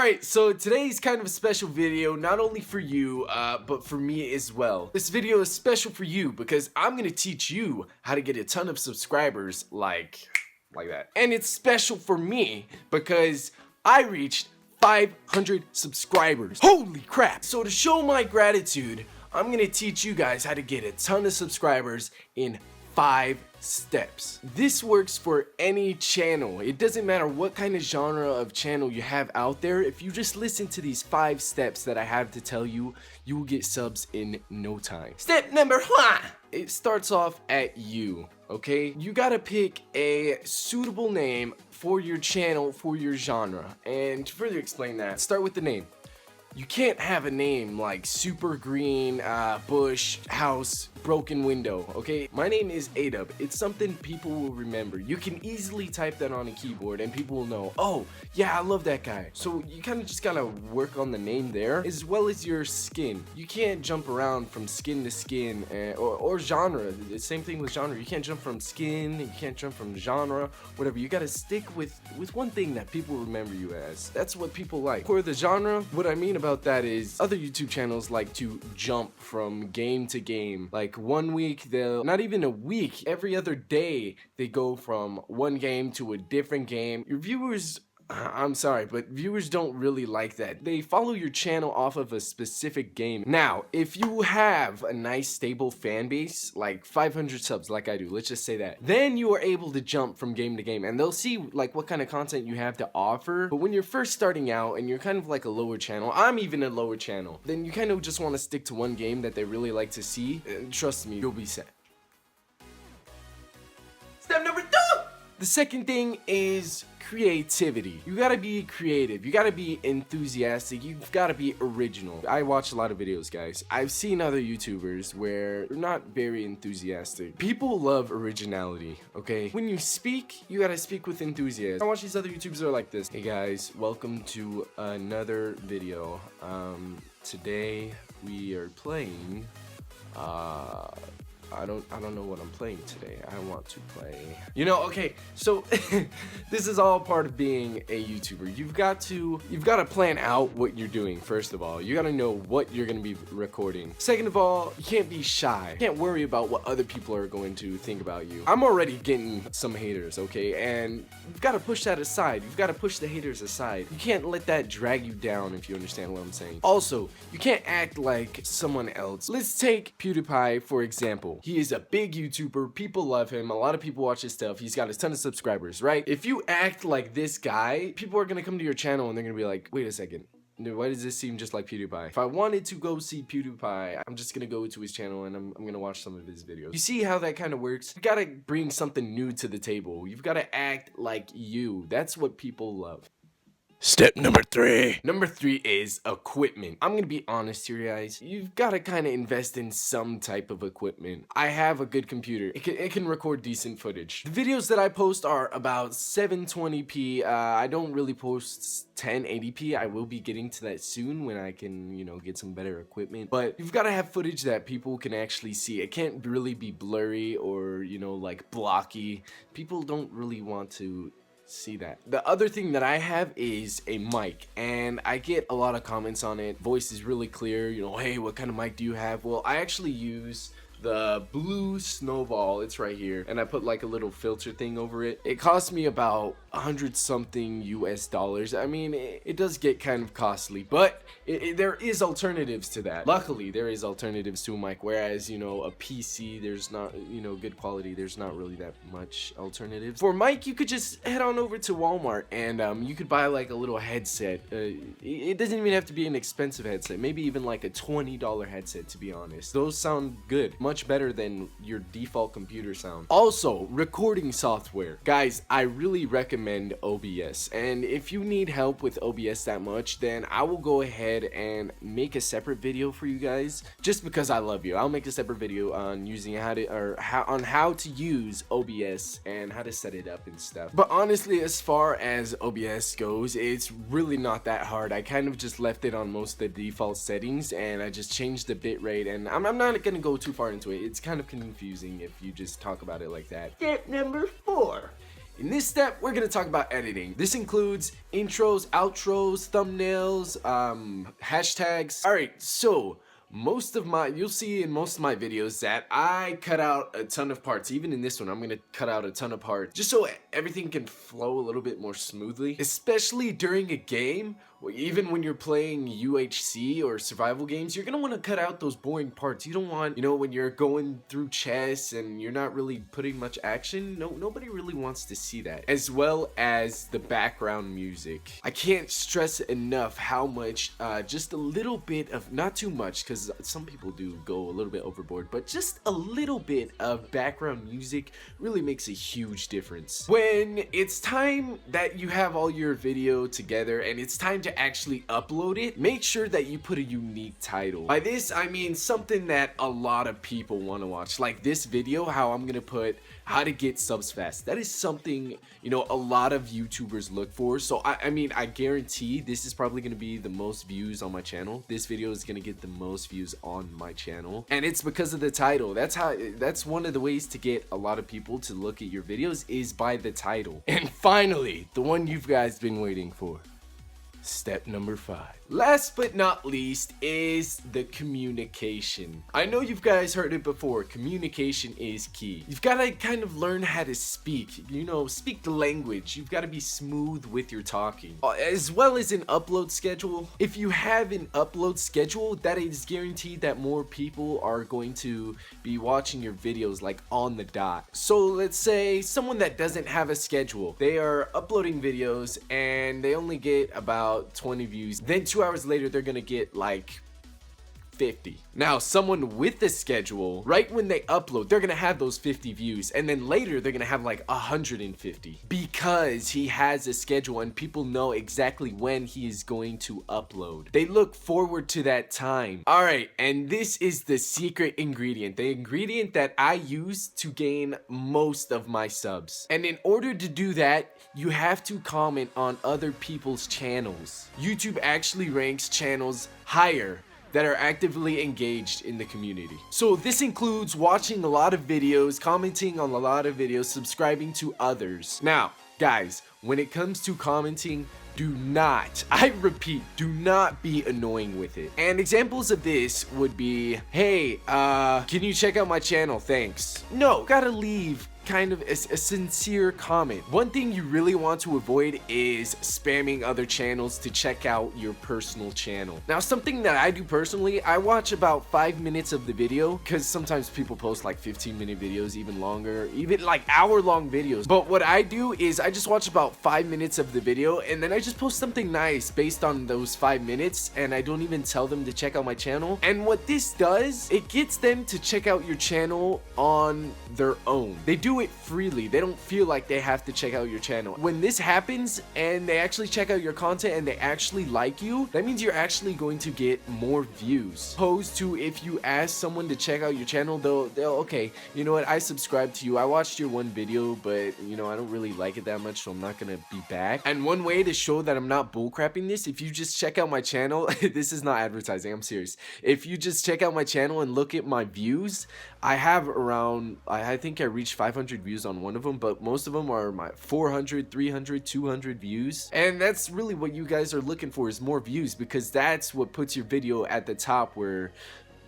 Alright, so today's kind of a special video, not only for you, but for me as well. This video is special for you because I'm gonna teach you how to get a ton of subscribers like that. And it's special for me because I reached 500 subscribers. Holy crap! So to show my gratitude, I'm gonna teach you guys how to get a ton of subscribers in 5 steps. This works for any channel. It doesn't matter what kind of genre of channel you have out there. If you just listen to these 5 steps that I have to tell you, you will get subs in no time. Step number 1. It starts off at you, okay? You gotta pick a suitable name for your channel, for your genre. And to further explain that, start with the name. You can't have a name like Super Green, Bush, House, Broken Window, okay? My name is Adub. It's something people will remember. You can easily type that on a keyboard and people will know, oh, yeah, I love that guy. So you kind of just gotta work on the name there, as well as your skin. You can't jump around from skin to skin, or genre. The same thing with genre. You can't jump from skin, you can't jump from genre, whatever. You gotta stick with one thing that people remember you as. That's what people like. For the genre, what I mean about that is other YouTube channels like to jump from game to game. Like one week, not even a week, every other day they go from one game to a different game. Your viewers, I'm sorry, but viewers don't really like that. They follow your channel off of a specific game. Now, if you have a nice stable fan base, like 500 subs like I do, let's just say that, then you are able to jump from game to game and they'll see like what kind of content you have to offer. But when you're first starting out and you're kind of like a lower channel, I'm even a lower channel, then you kind of just want to stick to one game that they really like to see. Trust me, you'll be set. Step number 2! The second thing is creativity. You gotta be creative, you gotta be enthusiastic, you've gotta be original. I watch a lot of videos, guys. I've seen other YouTubers where they're not very enthusiastic. People love originality, okay? When you speak, you gotta speak with enthusiasm. I watch these other YouTubers that are like this. Hey guys, welcome to another video. Today we are playing, I don't know what I'm playing today. I want to play, okay, so this is all part of being a YouTuber. You've got to plan out what you're doing. First of all, you got to know what you're going to be recording. Second of all, you can't be shy. You can't worry about what other people are going to think about you. I'm already getting some haters, okay, and you've got to push that aside. You've got to push the haters aside. You can't let that drag you down, if you understand what I'm saying. Also, you can't act like someone else. Let's take PewDiePie for example. He is a big YouTuber, people love him, a lot of people watch his stuff, he's got a ton of subscribers, right? If you act like this guy, people are gonna come to your channel and they're gonna be like, wait a second, why does this seem just like PewDiePie? If I wanted to go see PewDiePie, I'm just gonna go to his channel and I'm gonna watch some of his videos. You see how that kind of works? You gotta bring something new to the table. You've gotta act like you. That's what people love. Step number 3. Number 3 is equipment. I'm gonna be honest here, guys. You've gotta kind of invest in some type of equipment. I have a good computer. It can record decent footage. The videos that I post are about 720p. I don't really post 1080p. I will be getting to that soon when I can, get some better equipment. But you've gotta have footage that people can actually see. It can't really be blurry or, like blocky. People don't really want to see that. The other thing that I have is a mic, and I get a lot of comments on it. Voice is really clear, hey, what kind of mic do you have? Well, I actually use the blue snowball. It's right here, and I put like a little filter thing over it. It cost me about 100 something US. I mean, it does get kind of costly, but there is alternatives to that. Luckily, there is alternatives to a mic, whereas a PC, there's not, good quality, there's not really that much alternatives. For mic, you could just head on over to Walmart and you could buy like a little headset. It doesn't even have to be an expensive headset, maybe even like a $20 headset, to be honest. Those sound good, much better than your default computer sound. Also, recording software. Guys, I really recommend OBS, and if you need help with OBS that much, then I will go ahead and make a separate video for you guys, just because I love you. I'll make a separate video on using how to use OBS and how to set it up and stuff. But honestly, as far as OBS goes, it's really not that hard. I kind of just left it on most of the default settings and I just changed the bitrate, and I'm not gonna go too far into it. It's kind of confusing if you just talk about it like that. Step number 4 In this step, we're gonna talk about editing. This includes intros, outros, thumbnails, hashtags. All right, so you'll see in most of my videos that I cut out a ton of parts. Even in this one, I'm gonna cut out a ton of parts just so everything can flow a little bit more smoothly, especially during a game. Even when you're playing UHC or survival games, you're gonna want to cut out those boring parts. You don't want, when you're going through chess and you're not really putting much action, nobody really wants to see that. As well as the background music. I can't stress enough how much, just a little bit of, not too much, because some people do go a little bit overboard, but just a little bit of background music really makes a huge difference. When it's time that you have all your video together and it's time to actually upload it, make sure that you put a unique title. By this, I mean something that a lot of people want to watch. Like this video, how I'm gonna put how to get subs fast. That is something, a lot of YouTubers look for. So I mean, I guarantee this is probably gonna be the most views on my channel. This video is gonna get the most views on my channel. And it's because of the title. That's one of the ways to get a lot of people to look at your videos is by the title. And finally, the one you guys been waiting for. Step number 5. Last but not least is the communication. I know you guys heard it before. Communication is key. You've got to kind of learn how to speak, speak the language. You've got to be smooth with your talking. As well as an upload schedule. If you have an upload schedule, that is guaranteed that more people are going to be watching your videos like on the dot. So let's say someone that doesn't have a schedule, they are uploading videos and they only get about 20 views. Then 2 hours later, they're gonna get like 50. Now, someone with a schedule, right when they upload, they're gonna have those 50 views, and then later they're gonna have like 150 because he has a schedule and people know exactly when he is going to upload. They look forward to that time. All right, and this is the secret ingredient, the ingredient that I use to gain most of my subs. And in order to do that, you have to comment on other people's channels. YouTube actually ranks channels higher that are actively engaged in the community. So this includes watching a lot of videos, commenting on a lot of videos, subscribing to others. Now, guys, when it comes to commenting, do not, I repeat, do not be annoying with it. And examples of this would be, hey, can you check out my channel? Thanks. No, gotta leave kind of a sincere comment. One thing you really want to avoid is spamming other channels to check out your personal channel. Now, something that I do personally, I watch about 5 minutes of the video because sometimes people post like 15-minute videos, even longer, even like hour-long videos. But what I do is I just watch about 5 minutes of the video and then I just post something nice based on those 5 minutes, and I don't even tell them to check out my channel. And what this does, it gets them to check out your channel on their own. They do it freely. They don't feel like they have to check out your channel. When this happens and they actually check out your content and they actually like you, that means you're actually going to get more views. Opposed to if you ask someone to check out your channel, they'll okay, you know what, I subscribed to you, I watched your one video, but I don't really like it that much, so I'm not gonna be back. And one way to show that I'm not bullcrapping this, if you just check out my channel, this is not advertising, I'm serious. If you just check out my channel and look at my views, I have around, I think I reached 500 views on one of them, but most of them are my 400, 300, 200 views. And that's really what you guys are looking for, is more views, because that's what puts your video at the top where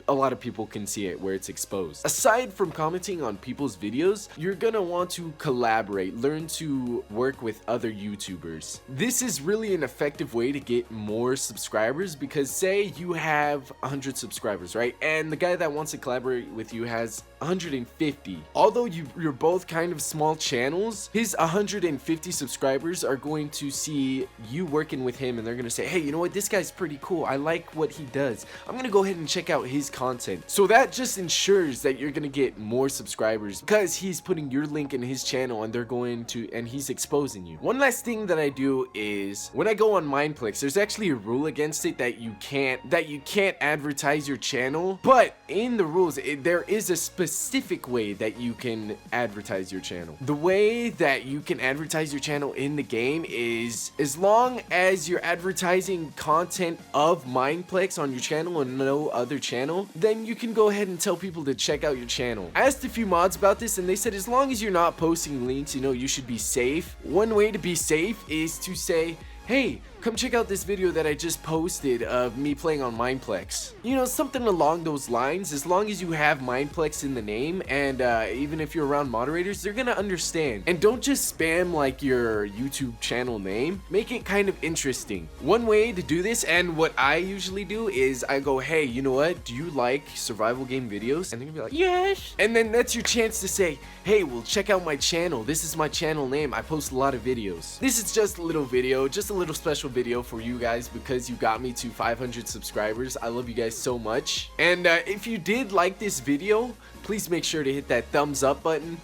a lot of people can see it, where it's exposed. Aside from commenting on people's videos, you're gonna want to collaborate, learn to work with other YouTubers. This is really an effective way to get more subscribers, because say you have 100 subscribers, right? And the guy that wants to collaborate with you has 150. Although you're both kind of small channels, his 150 subscribers are going to see you working with him and they're gonna say, hey, you know what, this guy's pretty cool, I like what he does, I'm gonna go ahead and check out his content. So that just ensures that you're gonna get more subscribers because he's putting your link in his channel and he's exposing you. One last thing that I do is when I go on Mineplex, there's actually a rule against it that you can't advertise your channel, but in the rules there is a specific way that you can advertise your channel. The way that you can advertise your channel in the game is, as long as you're advertising content of Mineplex on your channel and no other channel, channel, then you can go ahead and tell people to check out your channel. I asked a few mods about this and they said as long as you're not posting links, you should be safe. One way to be safe is to say, hey, come check out this video that I just posted of me playing on Mineplex. Something along those lines. As long as you have Mineplex in the name, and even if you're around moderators, they're gonna understand. And don't just spam like your YouTube channel name. Make it kind of interesting. One way to do this, and what I usually do, is I go, hey, you know what? Do you like survival game videos? And they're gonna be like, yes. And then that's your chance to say, hey, well, check out my channel. This is my channel name. I post a lot of videos. This is just a little video, just a little special video for you guys because you got me to 500 subscribers. I love you guys so much. And if you did like this video, please make sure to hit that thumbs up button.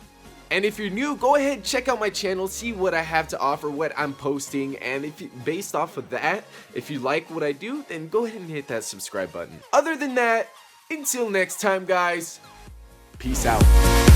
And if you're new, go ahead, check out my channel, see what I have to offer, what I'm posting, and based off of that, if you like what I do, then go ahead and hit that subscribe button. Other than that, until next time, guys, peace out.